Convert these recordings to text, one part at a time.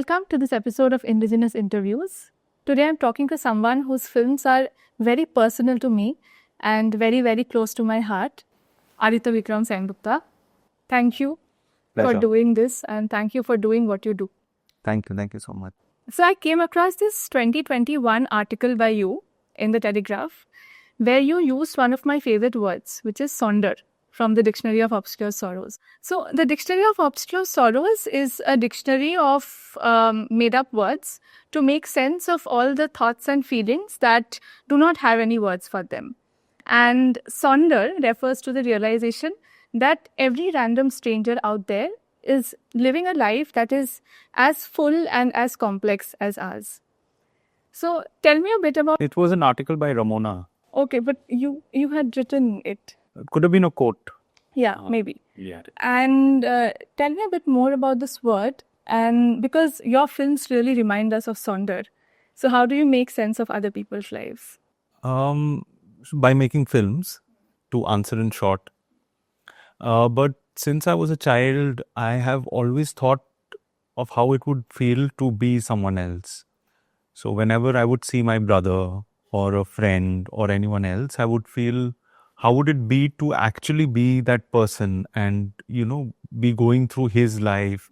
Welcome to this episode of Indigenous Interviews. Today I'm talking to someone whose films are very personal to me and very, very close to my heart, Aditya Vikram Sengupta. Thank you for doing this and thank you for doing what you do. Thank you so much. So I came across this 2021 article by you in the Telegraph where you used one of my favorite words, which is Sonder, from the Dictionary of Obscure Sorrows. So the Dictionary of Obscure Sorrows is a dictionary of made-up words to make sense of all the thoughts and feelings that do not have any words for them. And Sonder refers to the realization that every random stranger out there is living a life that is as full and as complex as ours. So tell me a bit about... It was an article by Ramona. Okay, but you had written it. It could have been a quote. Yeah, maybe. Yeah. And tell me a bit more about this word. And because your films really remind us of Sonder. So how do you make sense of other people's lives? By making films, to answer in short. But since I was a child, I have always thought of how it would feel to be someone else. So whenever I would see my brother or a friend or anyone else, I would feel, how would it be to actually be that person and, be going through his life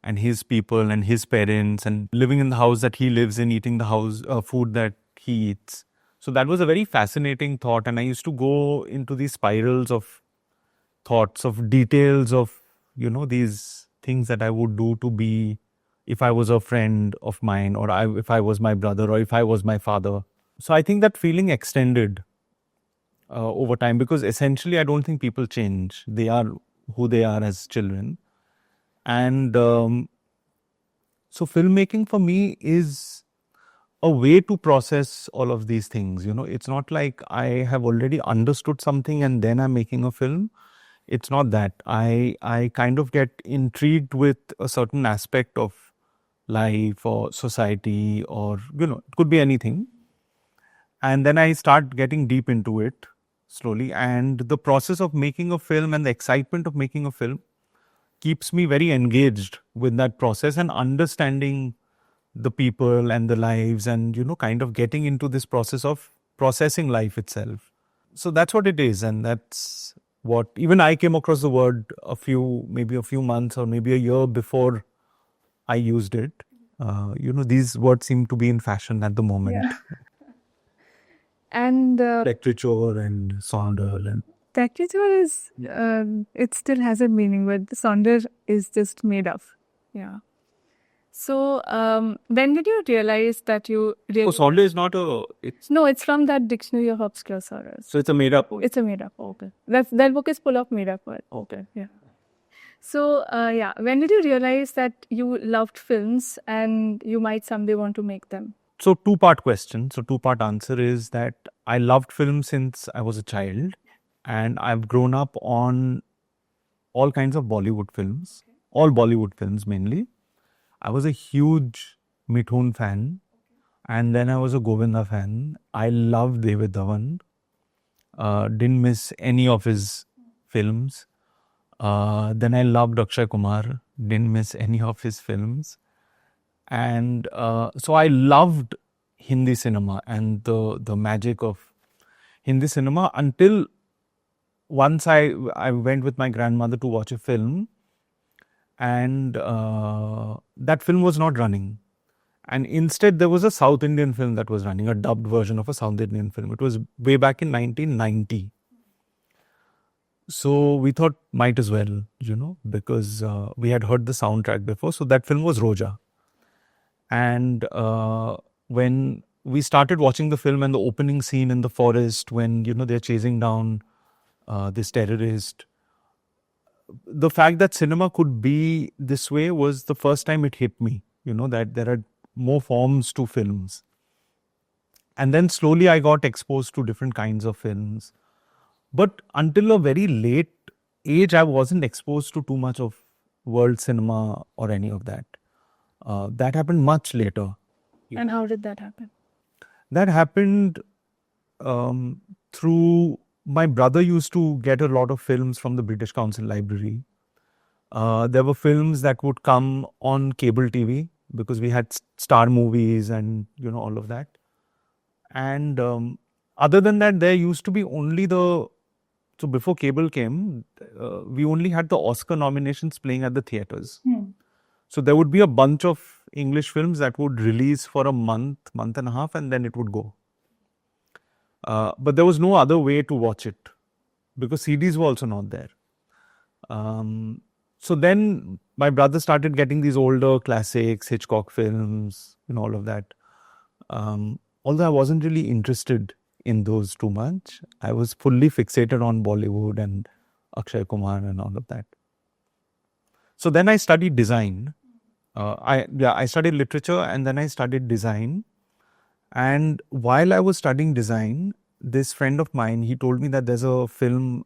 and his people and his parents and living in the house that he lives in, eating the house food that he eats. So that was a very fascinating thought. And I used to go into these spirals of thoughts, of details of, these things that I would do to be if I was a friend of mine or if I was my brother or if I was my father. So I think that feeling extended over time because essentially I don't think people change. They are who they are as children. And so filmmaking for me is a way to process all of these things. It's not like I have already understood something and then I'm making a film. It's not that. I kind of get intrigued with a certain aspect of life or society or, it could be anything. And then I start getting deep into it slowly. And the process of making a film and the excitement of making a film keeps me very engaged with that process and understanding the people and the lives and, kind of getting into this process of processing life itself. So that's what it is. And that's what, even I came across the word maybe a few months or maybe a year before I used it. These words seem to be in fashion at the moment. Yeah. And literature and Sonder and literature is, it still has a meaning, but the Sonder is just made up. Yeah. So, when did you realize that you... Sonder is not No, it's from that Dictionary of Obscure Sorrows. So it's a made-up word? It's a made-up, okay. That book is full of made-up words. Okay. Yeah. So, when did you realize that you loved films and you might someday want to make them? So, two-part question. So, two-part answer is that I loved film since I was a child and I've grown up on all kinds of Bollywood films, all Bollywood films mainly. I was a huge Mithun fan and then I was a Govinda fan. I loved David Dhawan. Didn't miss any of his films. Then I loved Akshay Kumar. Didn't miss any of his films. And so I loved Hindi cinema and the magic of Hindi cinema until once I went with my grandmother to watch a film and that film was not running. And instead there was a South Indian film that was running, a dubbed version of a South Indian film. It was way back in 1990. So we thought might as well, because we had heard the soundtrack before. So that film was Roja. And when we started watching the film and the opening scene in the forest when, they're chasing down this terrorist, the fact that cinema could be this way was the first time it hit me, that there are more forms to films. And then slowly I got exposed to different kinds of films. But until a very late age, I wasn't exposed to too much of world cinema or any of that. That happened much later. And how did that happen? That happened through... My brother used to get a lot of films from the British Council Library. There were films that would come on cable TV because we had star movies and all of that. And other than that, there used to be only so before cable came, we only had the Oscar nominations playing at the theaters. So there would be a bunch of English films that would release for a month and a half, and then it would go. But there was no other way to watch it because CDs were also not there. So then my brother started getting these older classics, Hitchcock films, all of that. Although I wasn't really interested in those too much, I was fully fixated on Bollywood and Akshay Kumar and all of that. So then I studied design. I studied literature and then I studied design. And while I was studying design, this friend of mine, he told me that there's a film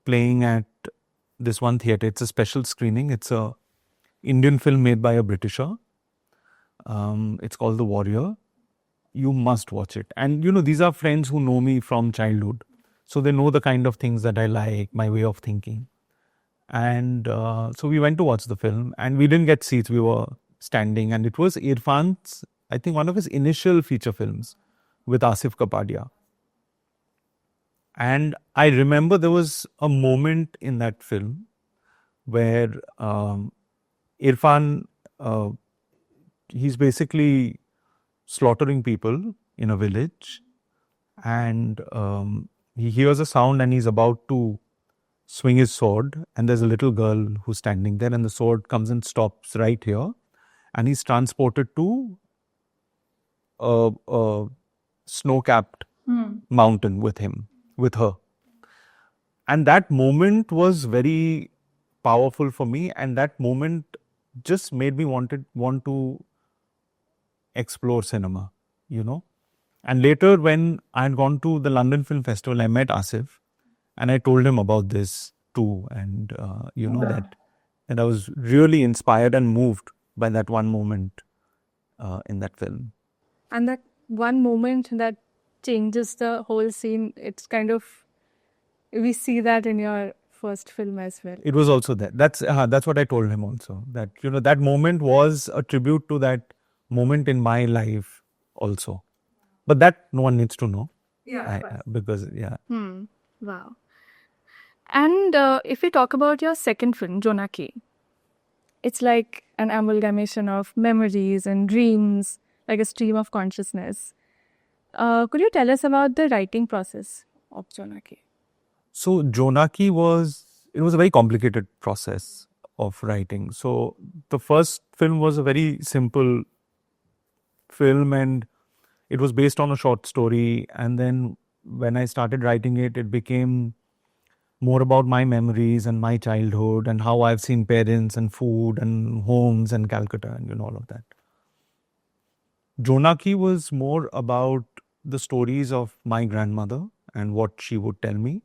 playing at this one theater. It's a special screening. It's a Indian film made by a Britisher. It's called The Warrior. You must watch it. And these are friends who know me from childhood. So they know the kind of things that I like, my way of thinking. And so we went to watch the film and we didn't get seats. We were standing and it was Irfan's, I think one of his initial feature films with Asif Kapadia. And I remember there was a moment in that film where Irfan, he's basically slaughtering people in a village, and he hears a sound and he's about to swing his sword, and there's a little girl who's standing there, and the sword comes and stops right here, and he's transported to a snow-capped mountain with her. And that moment was very powerful for me, and that moment just made me want to explore cinema, And later, when I had gone to the London Film Festival, I met Asif, and I told him about this too, and that I was really inspired and moved by that one moment in that film. And that one moment that changes the whole scene, it's kind of, we see that in your first film as well. It was also that. That's what I told him also. That that moment was a tribute to that moment in my life also. But that no one needs to know. Because. Wow. And if we talk about your second film, Jonaki, it's like an amalgamation of memories and dreams, like a stream of consciousness. Could you tell us about the writing process of Jonaki? So Jonaki was a very complicated process of writing. So the first film was a very simple film and it was based on a short story. And then when I started writing it, it became more about my memories and my childhood and how I've seen parents and food and homes and Calcutta and all of that. Jonaki was more about the stories of my grandmother and what she would tell me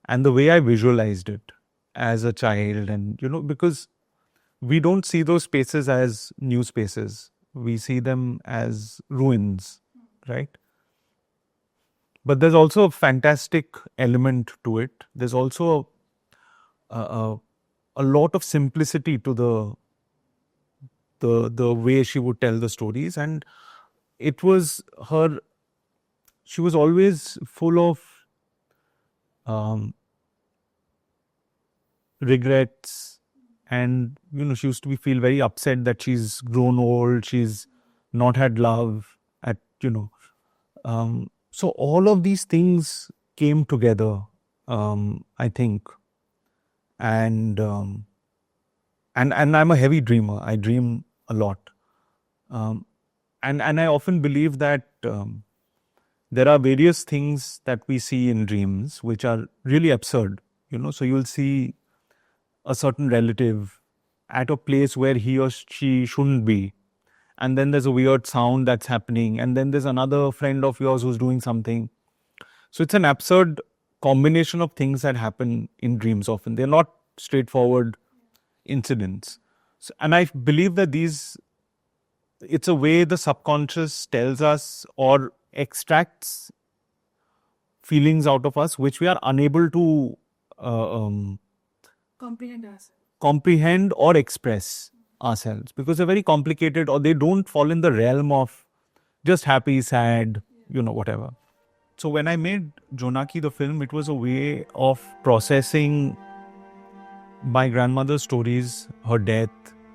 and the way I visualized it as a child. And, because we don't see those spaces as new spaces. We see them as ruins, right? But there's also a fantastic element to it. There's also a lot of simplicity to the way she would tell the stories. And it was she was always full of regrets, and she used to feel very upset that she's grown old, she's not had love so all of these things came together, I think, and I'm a heavy dreamer. I dream a lot, and I often believe that there are various things that we see in dreams which are really absurd. So you'll see a certain relative at a place where he or she shouldn't be. And then there's a weird sound that's happening. And then there's another friend of yours who's doing something. So it's an absurd combination of things that happen in dreams often. They're not straightforward incidents. So, and I believe that it's a way the subconscious tells us or extracts feelings out of us which we are unable to comprehend or express. ourselves, because they're very complicated, or they don't fall in the realm of just happy, sad, whatever. So when I made Jonaki the film, it was a way of processing my grandmother's stories, her death,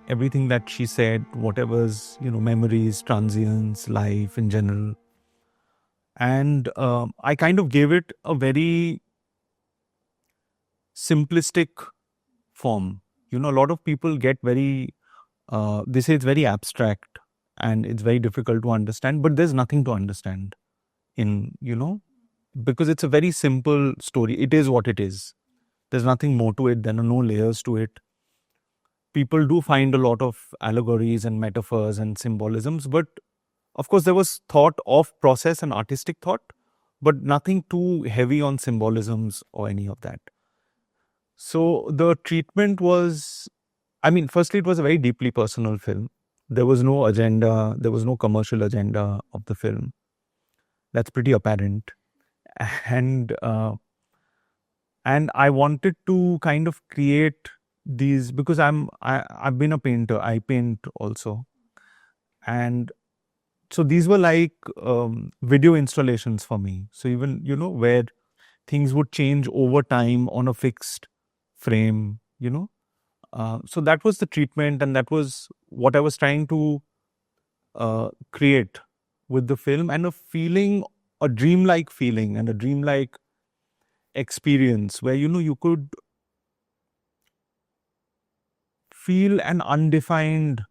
everything that she said, whatever's, memories, transience, life in general. And I kind of gave it a very simplistic form. A lot of people get very, they say it's very abstract and it's very difficult to understand, but there's nothing to understand in, because it's a very simple story. It is what it is. There's nothing more to it. There are no layers to it. People do find a lot of allegories and metaphors and symbolisms, but of course there was thought of process and artistic thought, but nothing too heavy on symbolisms or any of that. So the treatment was, firstly, it was a very deeply personal film. There was no agenda, there was no commercial agenda of the film. That's pretty apparent. And I wanted to kind of create these, because I've been a painter. I paint also. And so these were like video installations for me. So even, where things would change over time on a fixed frame, so that was the treatment, and that was what I was trying to create with the film, and a dreamlike feeling and a dreamlike experience where, you could feel an undefined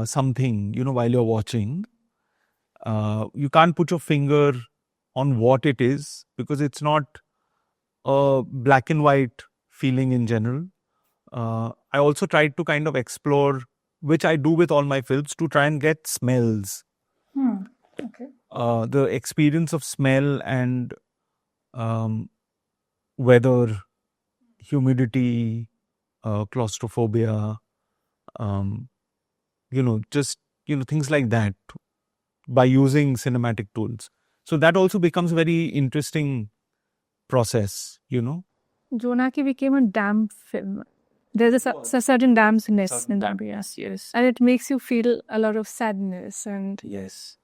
something, while you're watching. You can't put your finger on what it is, because it's not a black and white feeling in general. I also tried to kind of explore, which I do with all my films, to try and get smells. Okay. The experience of smell and weather, humidity, claustrophobia, just, things like that, by using cinematic tools. So that also becomes a very interesting process, Jonaki became a damp film. There's a certain dampness in that. Yes. And it makes you feel a lot of sadness and Yes.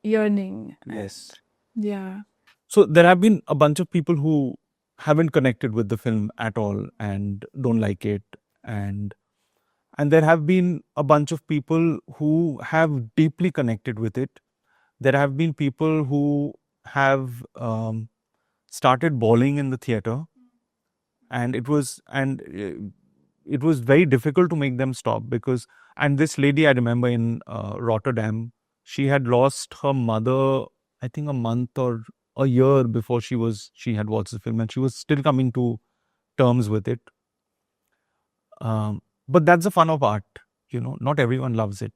yearning. Yes. Yeah. So there have been a bunch of people who haven't connected with the film at all and don't like it. And there have been a bunch of people who have deeply connected with it. There have been people who have started bawling in the theater, and it was very difficult to make them stop, because, and this lady I remember in Rotterdam, she had lost her mother, I think a month or a year before she had watched the film, and she was still coming to terms with it. But that's the fun of art, not everyone loves it.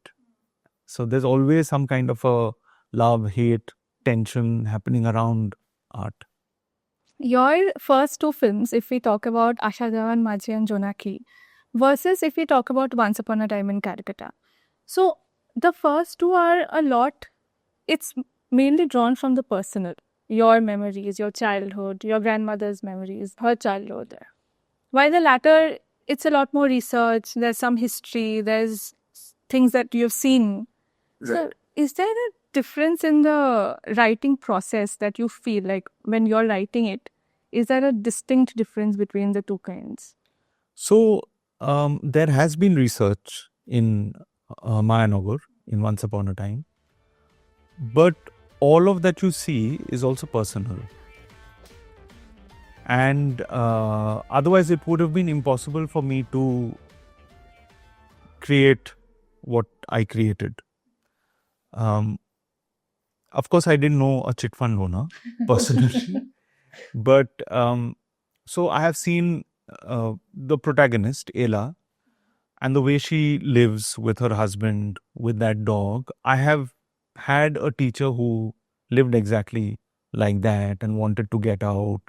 So there's always some kind of a love, hate, tension happening around art. Your first two films, if we talk about Asha Jaoar Majhe and Jonaki, versus if we talk about Once Upon a Time in Calcutta. So the first two are it's mainly drawn from the personal, your memories, your childhood, your grandmother's memories, her childhood. While the latter, it's a lot more research, there's some history, there's things that you've seen. Right. So is there a difference in the writing process that you feel like when you're writing it? Is there a distinct difference between the two kinds? So there has been research in Mayanagar, in Once Upon a Time, but all of that you see is also personal. And otherwise it would have been impossible for me to create what I created. Of course, I didn't know a chit fund owner personally, but so I have seen the protagonist, Ela, and the way she lives with her husband, with that dog. I have had a teacher who lived exactly like that and wanted to get out,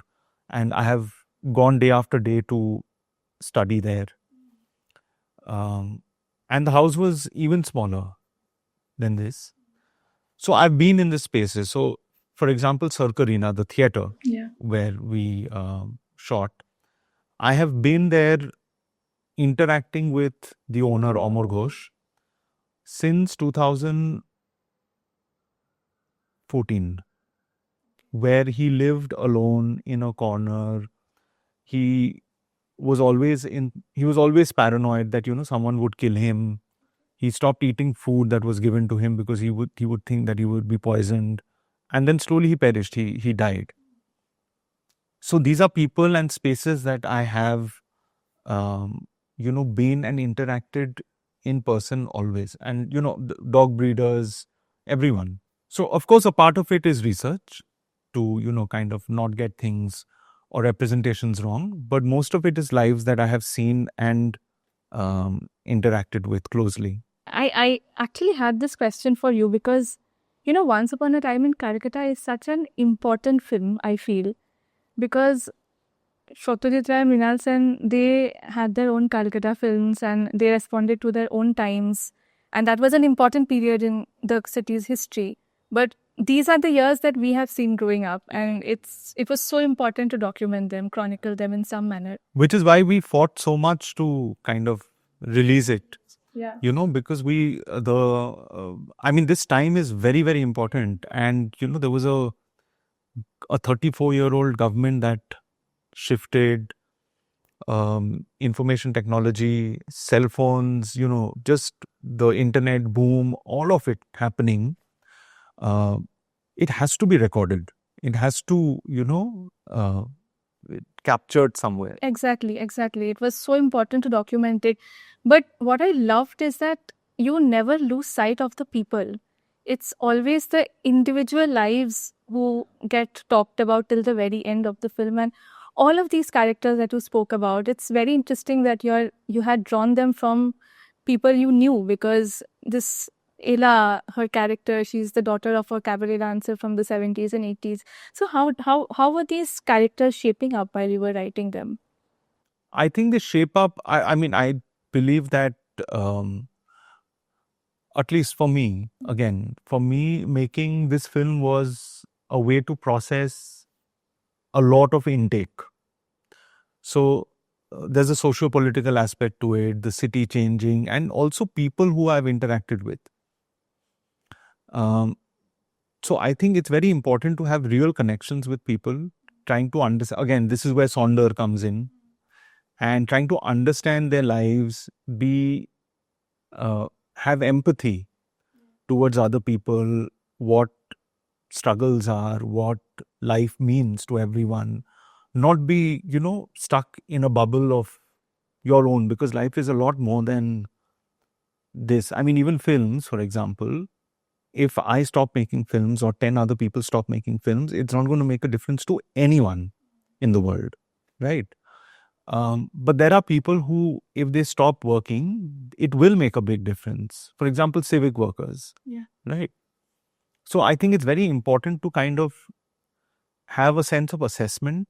and I have gone day after day to study there. And the house was even smaller than this. So I've been in the spaces. So, for example, Circarena, the theatre where we shot, I have been there interacting with the owner, Amar Ghosh, since 2014, where he lived alone in a corner. He was always paranoid that, someone would kill him. He stopped eating food that was given to him because he would think that he would be poisoned. And then slowly he perished. He died. So these are people and spaces that I have, been and interacted in person always. And, the dog breeders, everyone. So, of course, a part of it is research to, kind of not get things or representations wrong. But most of it is lives that I have seen and interacted with closely. I actually had this question for you because, Once Upon a Time in Calcutta is such an important film, I feel, because Satyajit Ray and Mrinal Sen, they had their own Calcutta films and they responded to their own times. And that was an important period in the city's history. But these are the years that we have seen growing up, and it was so important to document them, chronicle them in some manner. Which is why we fought so much to kind of release it. Yeah. Because this time is very, very important. And, there was a 34-year-old government that shifted, information technology, cell phones, just the internet boom, all of it happening. It has to be recorded. It has to, captured somewhere. Exactly. It was so important to document it. But what I loved is that you never lose sight of the people. It's always the individual lives who get talked about till the very end of the film. And all of these characters that you spoke about, it's very interesting that you had drawn them from people you knew, because this Ella, her character, she's the daughter of a cabaret dancer from the 70s and 80s. So how were these characters shaping up while you were writing them? I think they shape up. I believe that, at least for me, making this film was a way to process a lot of intake. So there's a socio-political aspect to it, the city changing, and also people who I've interacted with. So I think it's very important to have real connections with people, trying to understand. Again, this is where Sonder comes in, and trying to understand their lives, have empathy towards other people, what struggles are, what life means to everyone. Not be, stuck in a bubble of your own, because life is a lot more than this. Even films, for example, if I stop making films or 10 other people stop making films, it's not going to make a difference to anyone in the world, right? But there are people who, if they stop working, it will make a big difference. For example, civic workers, right? So I think it's very important to kind of have a sense of assessment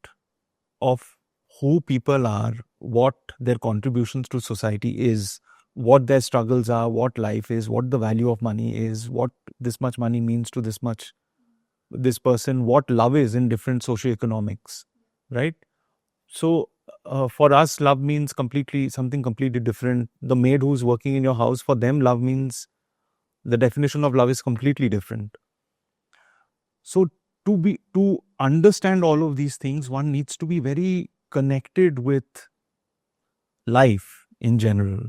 of who people are, what their contributions to society is, what their struggles are, what life is, what the value of money is, what this much money means to this person, what love is in different socioeconomics, right? So for us, love means something completely different. The maid who's working in your house, for them, love means, the definition of love is completely different. So to understand all of these things, one needs to be very connected with life in general,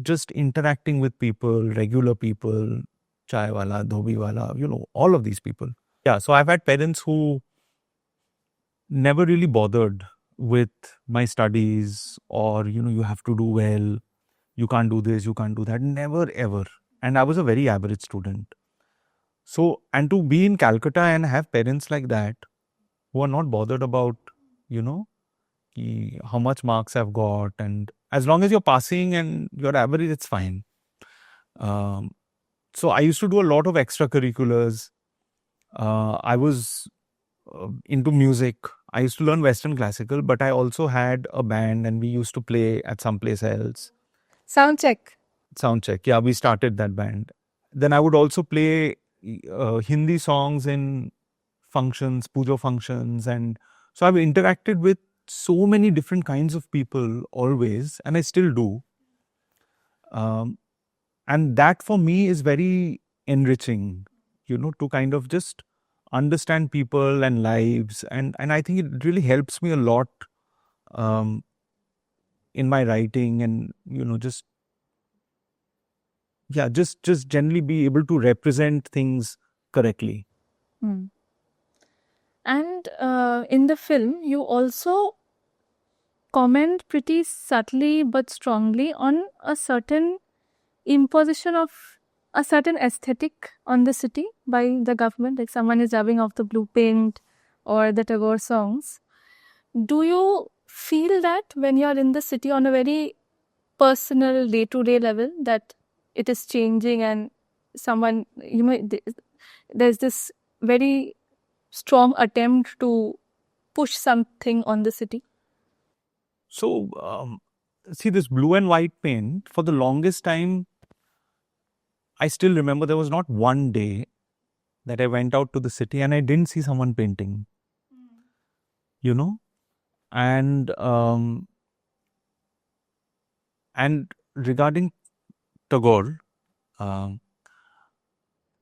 just interacting with people, regular people, chai wala, dhobi wala, all of these people. Yeah, so I've had parents who never really bothered with my studies, or, you have to do well, you can't do this, you can't do that. Never, ever. And I was a very average student. So, and to be in Calcutta and have parents like that, who are not bothered about, how much marks I've got, and as long as you're passing and you're average, it's fine. So I used to do a lot of extracurriculars. I was into music. I used to learn Western classical, but I also had a band and we used to play at some place else. Sound check. Yeah, we started that band. Then I would also play Hindi songs in functions, pujo functions. And so I've interacted with so many different kinds of people always, and I still do. And that for me is very enriching, to kind of just understand people and lives. And I think it really helps me a lot um, in my writing and, just generally be able to represent things correctly. Hmm. And in the film, you also comment pretty subtly but strongly on a certain imposition of a certain aesthetic on the city by the government, like someone is rubbing off the blue paint or the Tagore songs. Do you feel that when you're in the city on a very personal day-to-day level that it is changing and someone, there's this very strong attempt to push something on the city? So, see, this blue and white paint, for the longest time, I still remember there was not one day that I went out to the city and I didn't see someone painting, and regarding Tagore,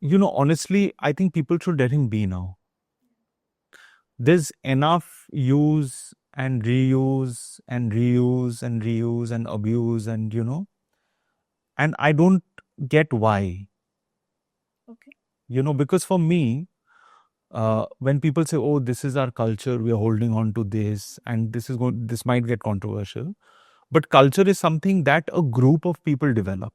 honestly, I think people should let him be now. There's enough use and reuse and reuse and reuse and abuse and, and I don't get why. Okay. Because for me, when people say, "Oh, this is our culture, we are holding on to this," and this might get controversial, but culture is something that a group of people develop.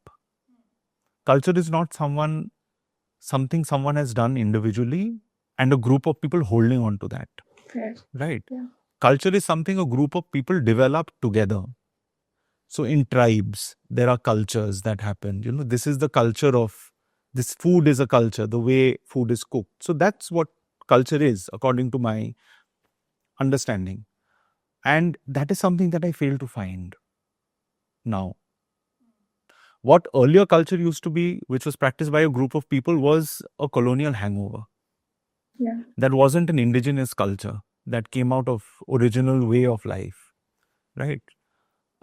Culture is not something someone has done individually and a group of people holding on to that. Fair. Right? Yeah. Culture is something a group of people develop together. So in tribes, there are cultures that happen. This is the culture of this food is a culture, the way food is cooked. So that's what culture is, according to my understanding. And that is something that I fail to find now. What earlier culture used to be, which was practiced by a group of people, was a colonial hangover. Yeah. That wasn't an indigenous culture that came out of original way of life, right?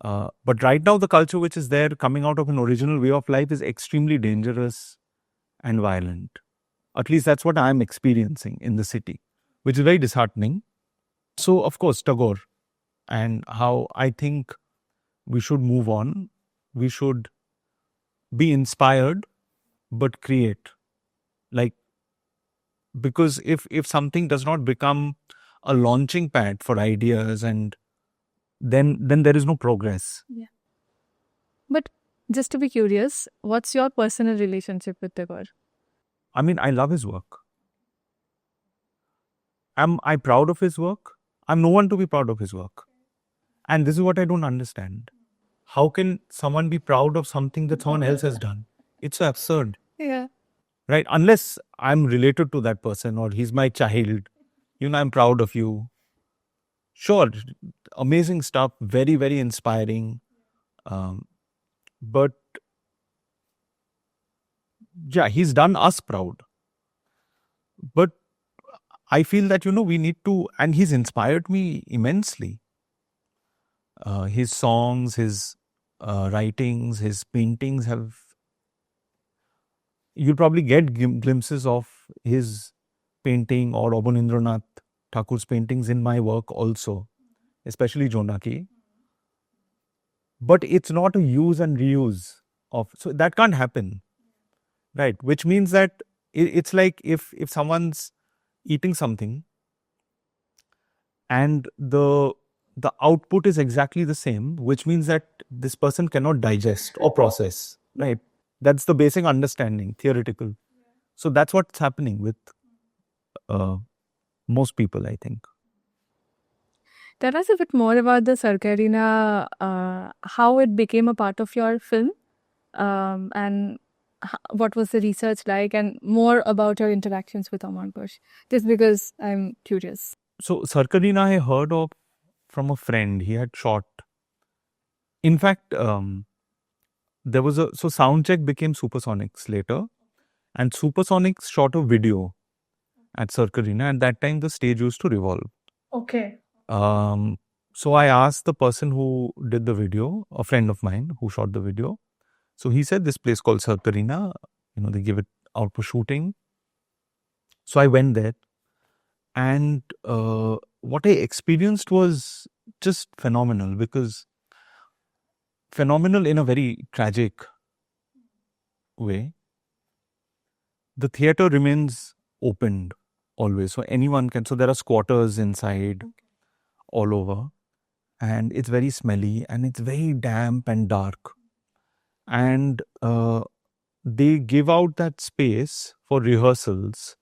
But right now, the culture which is there coming out of an original way of life is extremely dangerous and violent. At least that's what I'm experiencing in the city, which is very disheartening. So, of course, Tagore and how I think we should move on. We should be inspired, but create. Like, because if something does not become a launching pad for ideas, and then there is no progress. Yeah. But just to be curious, what's your personal relationship with Tagore? I mean, I love his work. Am I proud of his work? I'm no one to be proud of his work. And this is what I don't understand. How can someone be proud of something that someone else has done? It's so absurd. Yeah. Right? Unless I'm related to that person or he's my child, I'm proud of you. Sure, amazing stuff, very, very inspiring. But yeah, he's done us proud. But I feel that, we need to, and he's inspired me immensely. His songs, his writings, his paintings you'll probably get glimpses of his painting or Abanindranath Thakur's paintings in my work also, especially Jonaki. But it's not a use and reuse of, so that can't happen, right? Which means that it's like if someone's eating something and the output is exactly the same, which means that this person cannot digest or process, right? That's the basic understanding, theoretical. So that's what's happening with most people, I think. Tell us a bit more about the Circarena, how it became a part of your film, and what was the research like, and more about your interactions with Amar Bush, just because I'm curious. So Circarena I heard of from a friend. He had shot. In fact, there was so Soundcheck became Supersonics later, and Supersonics shot a video at Circarena. At that time, the stage used to revolve. Okay. So I asked the person who did the video, a friend of mine who shot the video. So he said this place called Circarena, they give it out for shooting. So I went there, and what I experienced was just phenomenal, because phenomenal in a very tragic way. The theater remains opened always, so anyone can. So there are squatters inside all over, and it's very smelly and it's very damp and dark. And they give out that space for rehearsals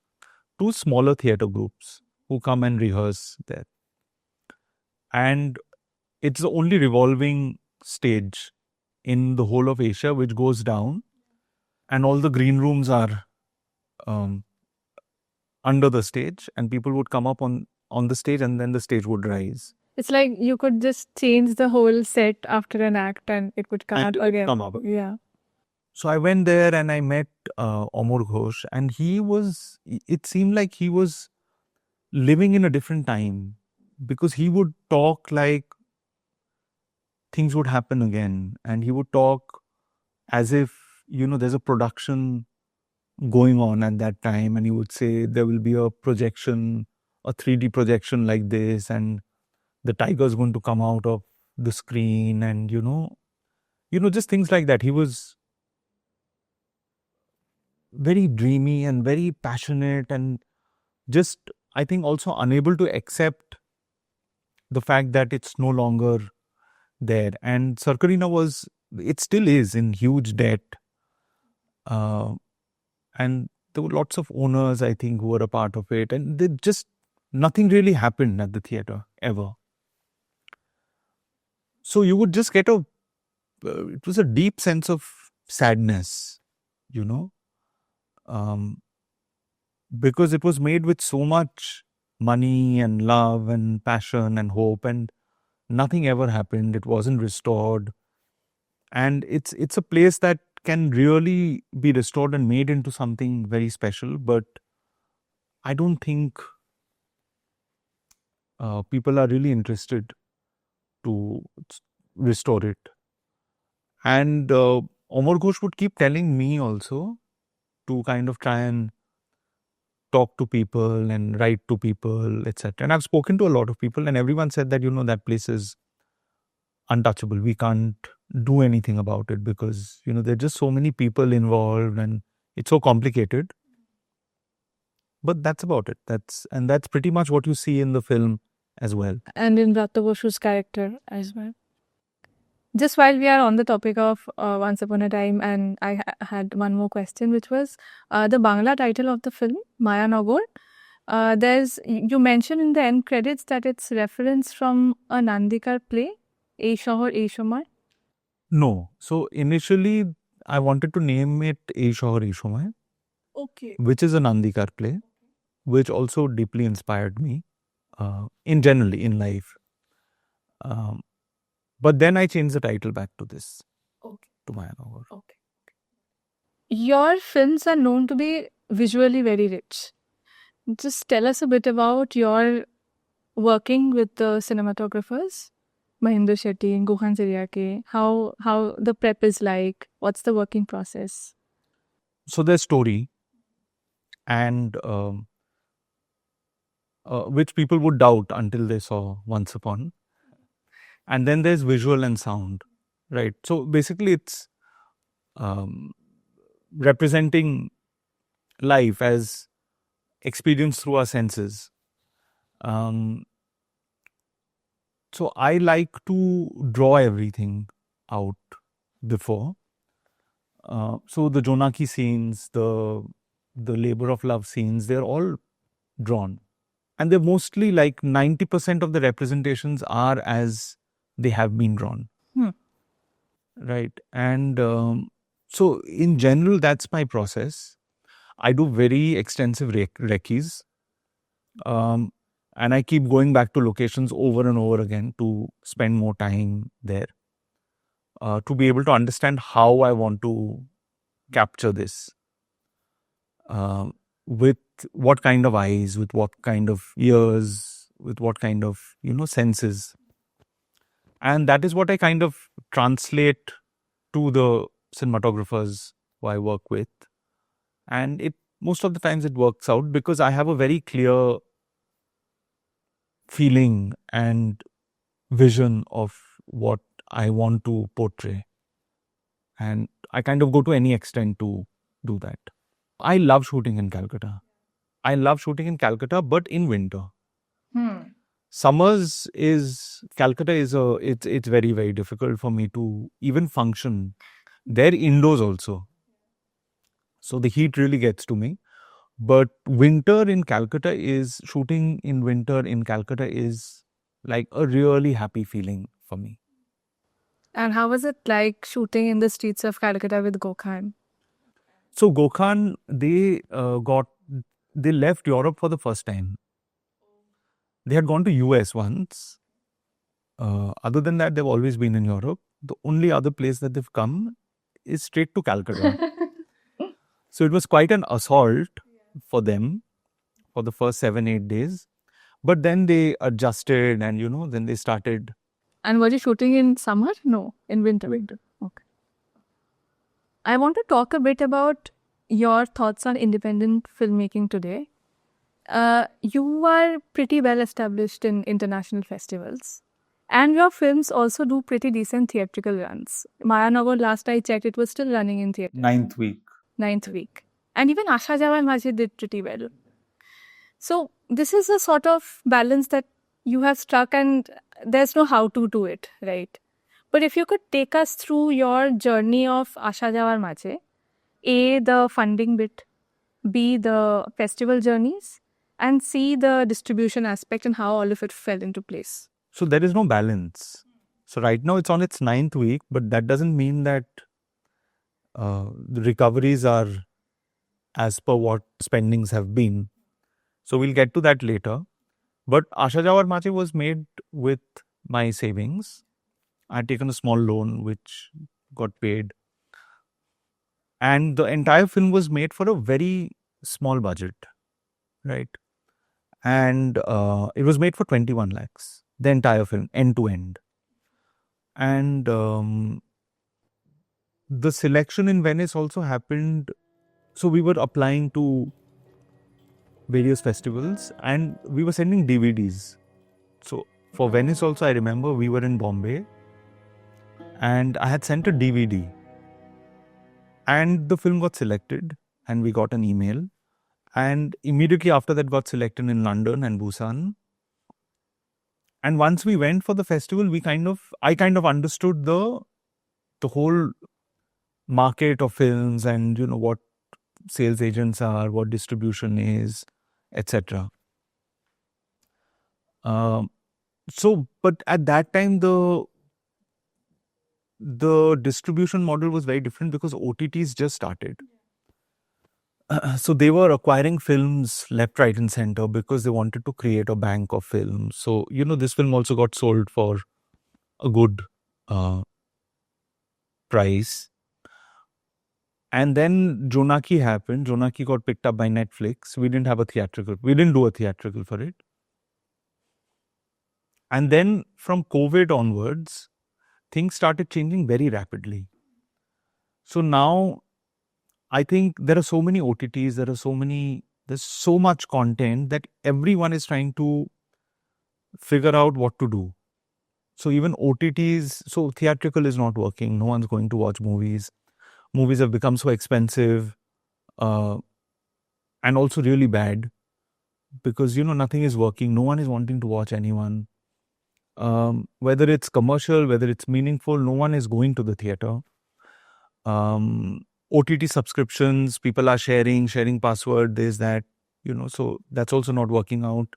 to smaller theater groups who come and rehearse there. And it's the only revolving stage in the whole of Asia which goes down, and all the green rooms are under the stage, and people would come up on the stage, and then the stage would rise. It's like you could just change the whole set after an act and it would come And up again. come up. Yeah. So I went there and I met Amar Ghosh, and it seemed like he was living in a different time, because he would talk like things would happen again, and he would talk as if, there's a production going on at that time, and he would say there will be a projection, a 3D projection like this, and the tiger's going to come out of the screen, and just things like that. He was very dreamy and very passionate, and just, I think, also unable to accept the fact that it's no longer there. And Circarena it still is in huge debt. And there were lots of owners, I think, who were a part of it. And nothing really happened at the theater, ever. So you would just get it was a deep sense of sadness, because it was made with so much money and love and passion and hope, and nothing ever happened. It wasn't restored. And it's a place that can really be restored and made into something very special, but I don't think people are really interested to restore it. And Amar Ghosh would keep telling me also to kind of try and talk to people and write to people, etc. And I've spoken to a lot of people, and everyone said that, that place is untouchable. We can't do anything about it, because, there are just so many people involved and it's so complicated. But that's about it. That's pretty much what you see in the film as well. And in Brata Boshu's character as well. Just while we are on the topic of Once Upon a Time, and I had one more question, which was the Bangla title of the film, Mayanagar. You mentioned in the end credits that it's reference from a Nandikar play, A Shohor, A Shomoy. No. So initially, I wanted to name it A Shohor, A Shomoy. Okay. Which is a Nandikar play, which also deeply inspired me in generally in life. But then I changed the title back to this, to Mayanagar. Okay. Your films are known to be visually very rich. Just tell us a bit about your working with the cinematographers, Mahinder Shetty and Gökhan Tiryaki, how the prep is like, what's the working process? So there's story, and which people would doubt until they saw Once Upon. And then there's visual and sound, right? So basically it's representing life as experienced through our senses. So I like to draw everything out before. So the Jonaki scenes, the labor of love scenes, they're all drawn. And they're mostly like 90% of the representations are as they have been drawn. Right. And so in general, that's my process. I do very extensive recce's. And I keep going back to locations over and over again to spend more time there. To be able to understand how I want to capture this. With what kind of eyes, with what kind of ears, with what kind of, senses. And that is what I kind of translate to the cinematographers who I work with. And it most of the times it works out because I have a very clear feeling and vision of what I want to portray. And I kind of go to any extent to do that. I love shooting in Calcutta. I love shooting in Calcutta, but in winter. Summers is Calcutta is it's very, very difficult for me to even function. They're indoors also. So the heat really gets to me. But winter in Calcutta is shooting in winter in Calcutta is like a really happy feeling for me. And how was it like shooting in the streets of Calcutta with Gökhan? So Gökhan, they left Europe for the first time. They had gone to US once. Other than that, they've always been in Europe. The only other place that they've come is straight to Calcutta. So it was quite an assault for them for the first 7-8 days. But then they adjusted and, then they started. And were you shooting in summer? No, in winter. Winter. Okay. I want to talk a bit about your thoughts on independent filmmaking today. You are pretty well established in international festivals. And your films also do pretty decent theatrical runs. Mayanagar, last I checked, it was still running in theatre. Ninth week. And even Asha Jaoar Majhe did pretty well. So this is a sort of balance that you have struck and there's no how to do it, right? But if you could take us through your journey of Asha Jaoar Majhe, A, the funding bit, B, the festival journeys, and C, the distribution aspect and how all of it fell into place. So there is no balance. So right now it's on its 9th week, but that doesn't mean that the recoveries are as per what spendings have been. So we'll get to that later. But Asha Jaoar Majhe was made with my savings. I had taken a small loan which got paid. And the entire film was made for a very small budget, right? And it was made for 21 lakhs, the entire film, end to end. And the selection in Venice also happened. So we were applying to various festivals and we were sending DVDs. So for Venice also, I remember we were in Bombay and I had sent a DVD and the film got selected and we got an email. And immediately after that got selected in London and Busan. And once we went for the festival, I kind of understood the whole market of films and what sales agents are, what distribution is, etc. But at that time the distribution model was very different because OTTs just started. So they were acquiring films left, right, and center because they wanted to create a bank of films. So this film also got sold for a good price. And then Jonaki happened. Jonaki got picked up by Netflix. We didn't do a theatrical for it. And then from COVID onwards, things started changing very rapidly. So now I think there are so many OTTs, there's so much content that everyone is trying to figure out what to do. So even OTTs, so theatrical is not working. No one's going to watch movies. Movies have become so expensive and also really bad because, nothing is working. No one is wanting to watch anyone. Whether it's commercial, whether it's meaningful, no one is going to the theater. OTT subscriptions, people are sharing password, there's that, so that's also not working out.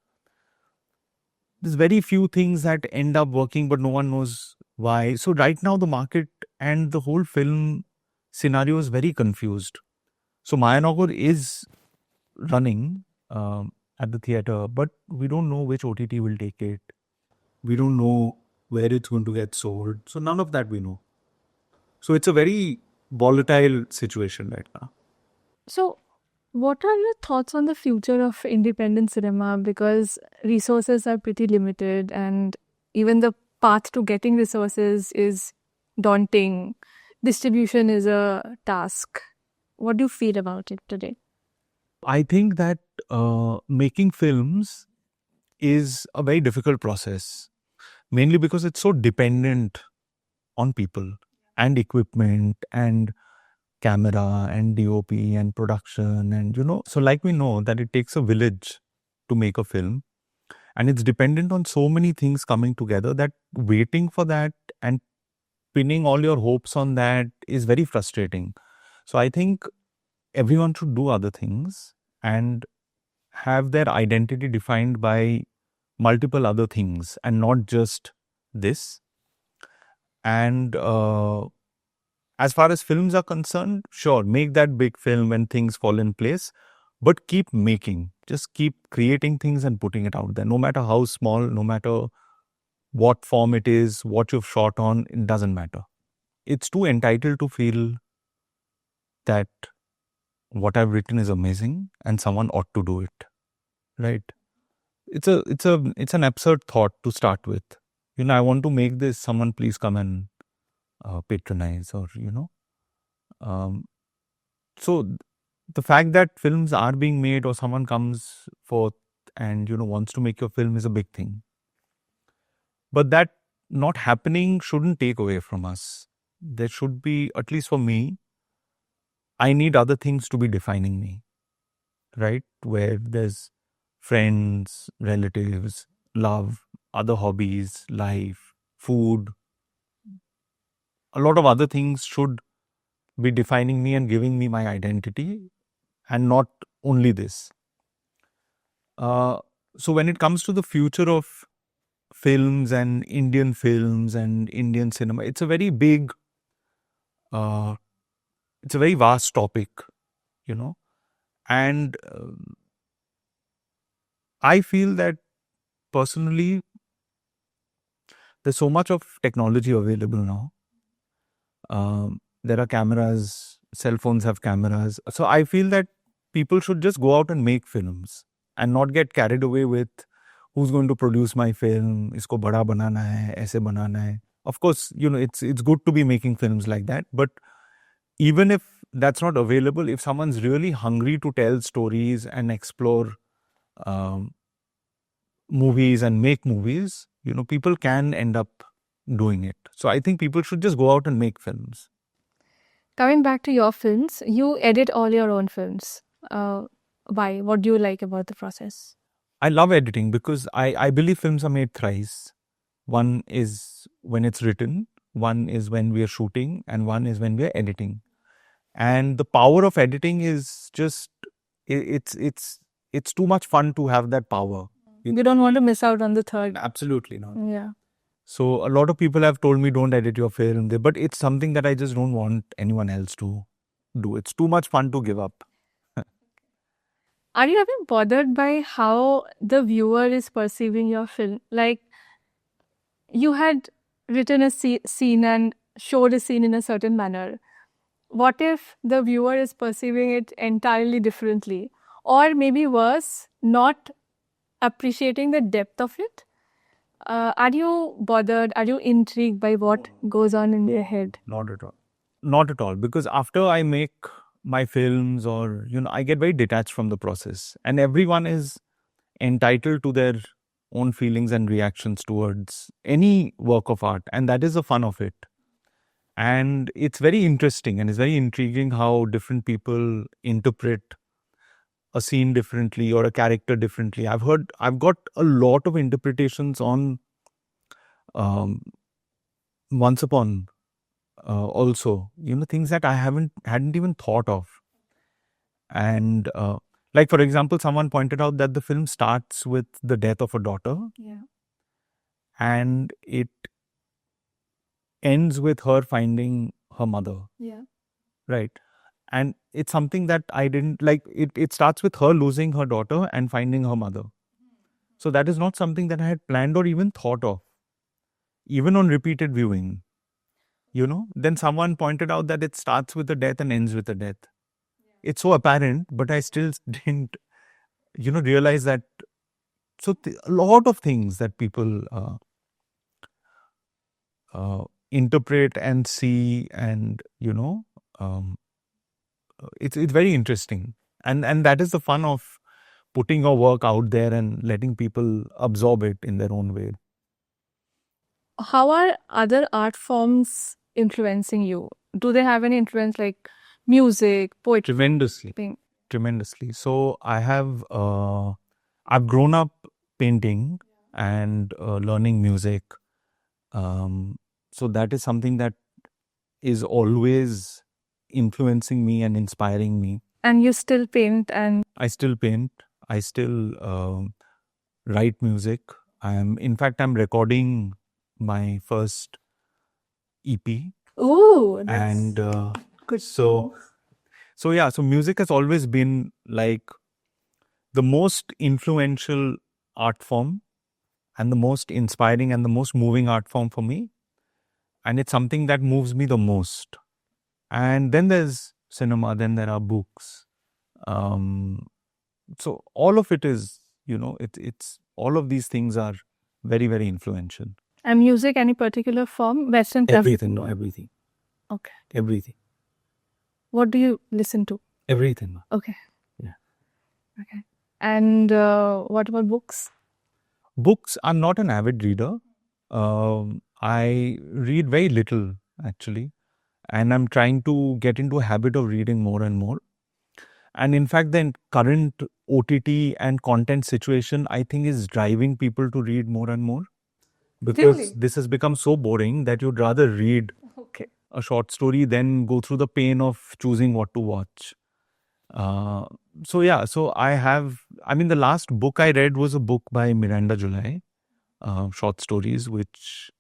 There's very few things that end up working, but no one knows why. So right now the market and the whole film scenario is very confused. So Mayanagar is running at the theater, but we don't know which OTT will take it. We don't know where it's going to get sold. So none of that we know. So it's a very volatile situation right now. So what are your thoughts on the future of independent cinema? Because resources are pretty limited and even the path to getting resources is daunting. Distribution is a task. What do you feel about it today? I think that making films is a very difficult process, mainly because it's so dependent on people and equipment and camera and DOP and production. And, so like we know that it takes a village to make a film, and it's dependent on so many things coming together that waiting for that and pinning all your hopes on that is very frustrating. So I think everyone should do other things and have their identity defined by multiple other things and not just this. And as far as films are concerned, sure, make that big film when things fall in place, but keep making, just keep creating things and putting it out there, no matter how small, no matter what form it is, what you've shot on, it doesn't matter. It's too entitled to feel that what I've written is amazing and someone ought to do it, right? It's an absurd thought to start with. I want to make this, someone please come and patronize, or so the fact that films are being made or someone comes forth and wants to make your film is a big thing, but that not happening shouldn't take away from us. There should be, at least for me, I need other things to be defining me, right? Where there's friends, relatives, love, other hobbies, life, food, a lot of other things should be defining me and giving me my identity, and not only this. So when it comes to the future of films and Indian cinema, it's a very big, it's a very vast topic, and I feel that personally, there's so much of technology available now. There are cameras, cell phones have cameras. So I feel that people should just go out and make films and not get carried away with who's going to produce my film, isko bada banana hai, aise banana hai. Of course, it's good to be making films like that. But even if that's not available, if someone's really hungry to tell stories and explore movies and make movies, people can end up doing it. So I think people should just go out and make films. Coming back to your films, you edit all your own films. Why? What do you like about the process? I love editing because I believe films are made thrice. One is when it's written, one is when we are shooting, and one is when we are editing. And the power of editing is just, it's too much fun to have that power. You don't want to miss out on the third. Absolutely not. Yeah. So a lot of people have told me don't edit your film, but it's something that I just don't want anyone else to do. It's too much fun to give up. Are you ever bothered by how the viewer is perceiving your film? Like, you had written a scene and showed a scene in a certain manner. What if the viewer is perceiving it entirely differently? Or maybe worse, not appreciating the depth of it? Are you bothered? Are you intrigued by what goes on in their head? Not at all. Not at all. Because after I make my films, or, I get very detached from the process. And everyone is entitled to their own feelings and reactions towards any work of art. And that is the fun of it. And it's very interesting and it's very intriguing how different people interpret a scene differently or a character differently. I've got a lot of interpretations on Once Upon also, things that I hadn't even thought of. And like, for example, someone pointed out that the film starts with the death of a daughter. Yeah. And it ends with her finding her mother. Yeah. Right. And it's something that I didn't like. It starts with her losing her daughter and finding her mother. So that is not something that I had planned or even thought of, even on repeated viewing. Then someone pointed out that it starts with a death and ends with a death. It's so apparent, but I still didn't, realize that. So a lot of things that people interpret and see, and it's very interesting, and that is the fun of putting your work out there and letting people absorb it in their own way. How are other art forms influencing you? Do they have any influence, like music, poetry? Tremendously. So I've grown up painting and learning music. So that is something that is always influencing me and inspiring me. And you still paint? And I still paint. I still write music. In fact, I'm recording my first EP. oh, that's And good. so music has always been like the most influential art form and the most inspiring and the most moving art form for me. And it's something that moves me the most. And then there's cinema, then there are books. So all of it is, it's all of these things are very, very influential. And music, any particular form? Western? Everything, everything. Okay. Everything. What do you listen to? Everything. Okay. Yeah. Okay. And what about books? Books, I'm not an avid reader. I read very little, actually. And I'm trying to get into a habit of reading more and more. And in fact, the current OTT and content situation, I think, is driving people to read more and more. Because Really? this has become so boring that you'd rather read a short story than go through the pain of choosing what to watch. So the last book I read was a book by Miranda July, short stories, which,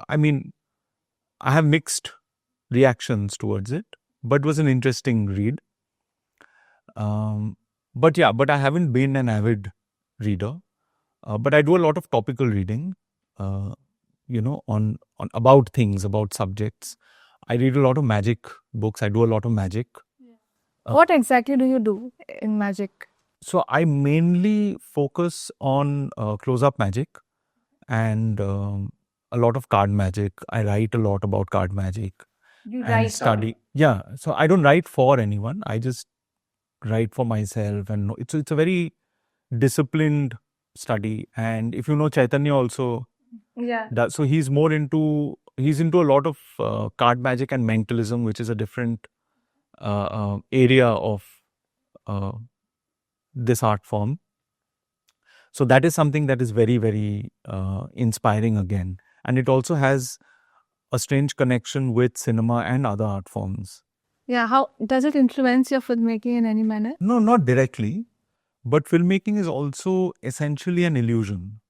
I have mixed reactions towards it, but was an interesting read. But I haven't been an avid reader. But I do a lot of topical reading, on about things, about subjects. I read a lot of magic books. I do a lot of magic. What exactly do you do in magic? So I mainly focus on close-up magic and a lot of card magic. I write a lot about card magic. You and study. Yeah. So I don't write for anyone. I just write for myself, and it's a very disciplined study. And if you know Chaitanya also, Yeah. so he's into a lot of card magic and mentalism, which is a different area of this art form. So that is something that is very, very inspiring again. And it also has a strange connection with cinema and other art forms. Yeah. How does it influence your filmmaking in any manner? No, not directly. But filmmaking is also essentially an illusion,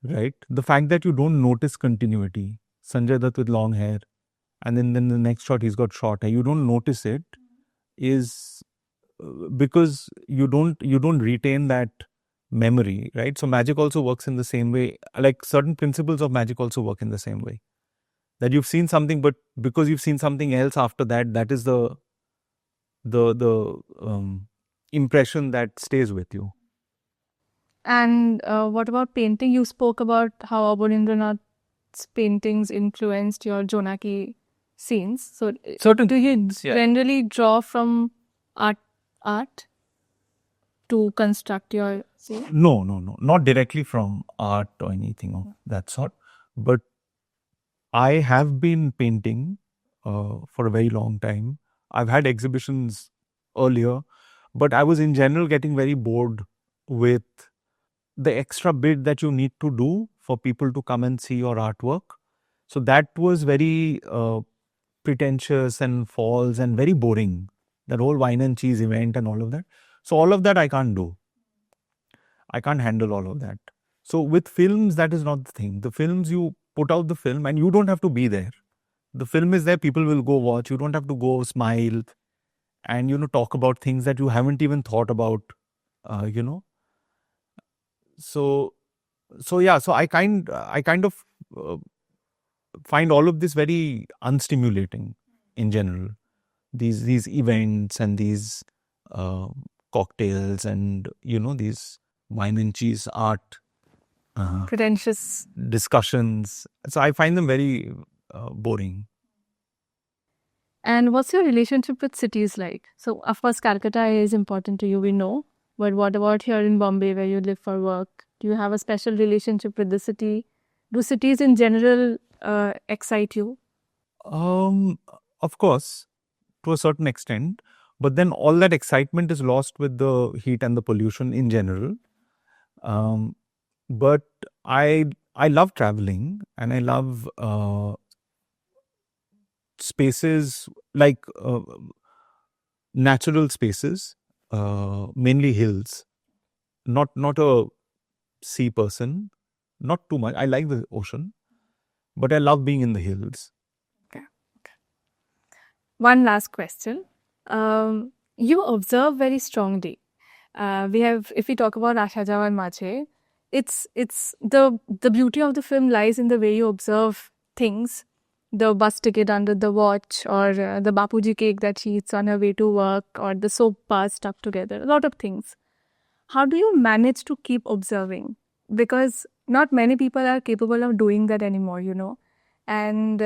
right? The fact that you don't notice continuity. Sanjay Dutt with long hair, and then the next shot he's got short hair. You don't notice it, is because you don't retain that memory, right? So magic also works in the same way. Like certain principles of magic also work in the same way. That you've seen something, but because you've seen something else after that, that is the impression that stays with you. And what about painting? You spoke about how Abanindranath's paintings influenced your Jonaki scenes. So Certain do you things, yeah. generally draw from art to construct your scene? No, not directly from art or anything of that sort. But I have been painting for a very long time. I've had exhibitions earlier, but I was in general getting very bored with the extra bit that you need to do for people to come and see your artwork. So that was very pretentious and false and very boring. That whole wine and cheese event and all of that. So all of that I can't do. I can't handle all of that. So with films, that is not the thing. The films, you put out the film and you don't have to be there. The film is there, people will go watch. You don't have to go smile and talk about things that you haven't even thought about. So I kind of find all of this very unstimulating in general. These events and these cocktails and these wine and cheese art pretentious discussions. So I find them very boring. And what's your relationship with cities like? So, of course, Calcutta is important to you, we know. But what about here in Bombay, where you live for work? Do you have a special relationship with the city? Do cities in general excite you? Of course, to a certain extent, but then all that excitement is lost with the heat and the pollution in general. But I love traveling, and I love spaces like natural spaces, mainly hills. Not a sea person, not too much. I like the ocean, but I love being in the hills. Okay. One last question. You observe very strongly. If we talk about Asha Jaoar Majhe, it's the beauty of the film lies in the way you observe things. The bus ticket under the watch, or the Bapuji cake that she eats on her way to work, or the soap bars stuck together. A lot of things. How do you manage to keep observing? Because not many people are capable of doing that anymore, you know. And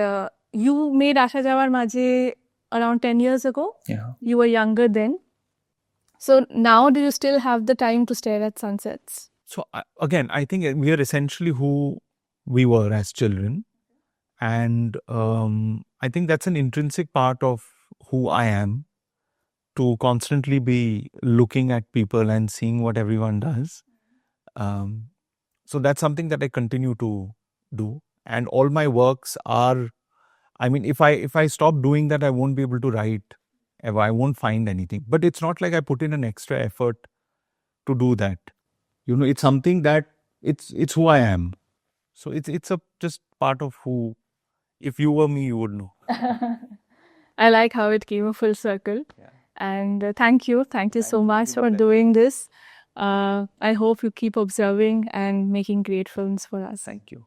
you made Asha Jawar Majhe around 10 years ago. Yeah. You were younger then. So now do you still have the time to stare at sunsets? So again, I think we are essentially who we were as children. And I think that's an intrinsic part of who I am, to constantly be looking at people and seeing what everyone does. So that's something that I continue to do. And all my works are, I mean, if I stop doing that, I won't be able to write ever. I won't find anything. But it's not like I put in an extra effort to do that. You know, it's something that it's who I am. So it's a just part of who. If you were me, you would know. I like how it came a full circle. Yeah. And thank you so much for doing this. I hope you keep observing and making great films for us. Thank you.